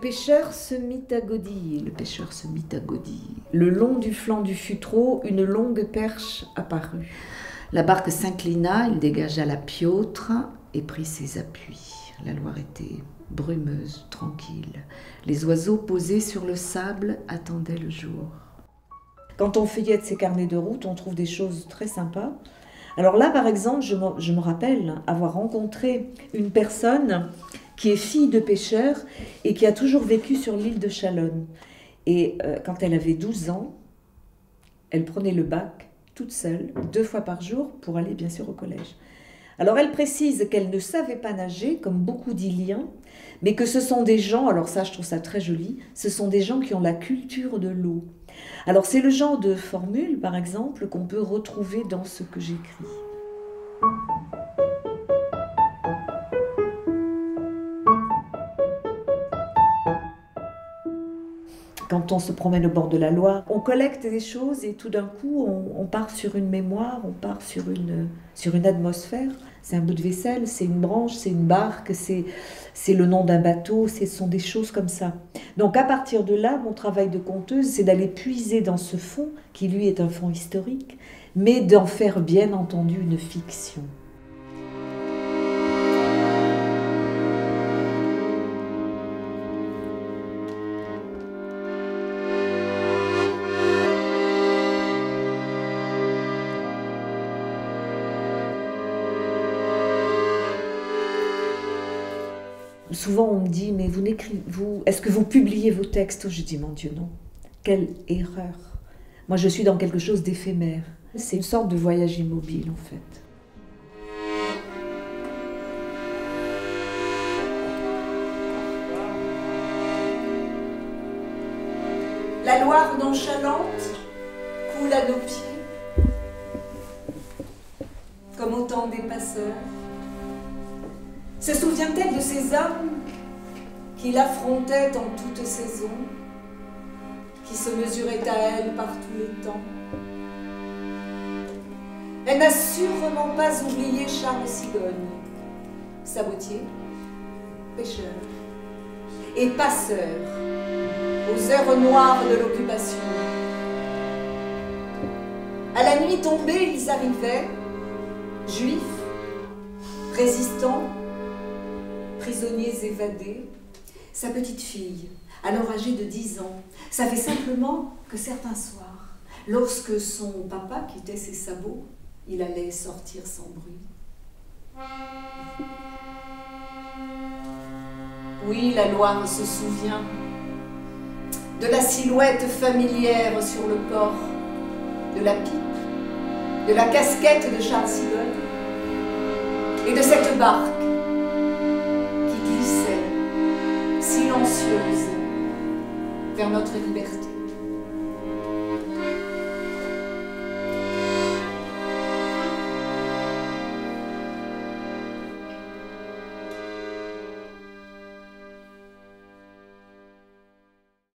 pêcheur se mit à godiller, le pêcheur se mit à godiller. Le long du flanc du futreau, une longue perche apparut. La barque s'inclina, il dégagea la piautre et prit ses appuis. La Loire était brumeuse, tranquille. Les oiseaux posés sur le sable attendaient le jour. Quand on feuillette ces carnets de route, on trouve des choses très sympas. Alors là, par exemple, je me rappelle avoir rencontré une personne qui est fille de pêcheur et qui a toujours vécu sur l'île de Chalonne. Et quand elle avait 12 ans, elle prenait le bac toute seule, 2 fois par jour, pour aller bien sûr au collège. Alors elle précise qu'elle ne savait pas nager, comme beaucoup d'Iliens, mais que ce sont des gens, alors ça je trouve ça très joli, ce sont des gens qui ont la culture de l'eau. Alors c'est le genre de formule, par exemple, qu'on peut retrouver dans ce que j'écris. Quand on se promène au bord de la Loire, on collecte des choses et tout d'un coup, on part sur une mémoire, on part sur une atmosphère. C'est un bout de vaisselle, c'est une branche, c'est une barque, c'est le nom d'un bateau, ce sont des choses comme ça. Donc à partir de là, mon travail de conteuse, c'est d'aller puiser dans ce fond, qui lui est un fond historique, mais d'en faire bien entendu une fiction. Souvent on me dit, mais est-ce que vous publiez vos textes? Je dis, mon Dieu, non. Quelle erreur. Moi je suis dans quelque chose d'éphémère. C'est une sorte de voyage immobile en fait. La Loire nonchalante coule à nos pieds, comme au temps des passeurs. Se souvient-elle de ces hommes qui l'affrontaient en toute saison, qui se mesuraient à elle par tous les temps? Elle n'a sûrement pas oublié Charles Sigogne, sabotier, pêcheur et passeur aux heures noires de l'occupation. À la nuit tombée, ils arrivaient, juifs, résistants, prisonniers évadés, sa petite fille, alors âgée de 10 ans, savait simplement que certains soirs, lorsque son papa quittait ses sabots, il allait sortir sans bruit. Oui, la Loire se souvient de la silhouette familière sur le port, de la pipe, de la casquette de Charles Sigogne et de cette barque silencieuse vers notre liberté.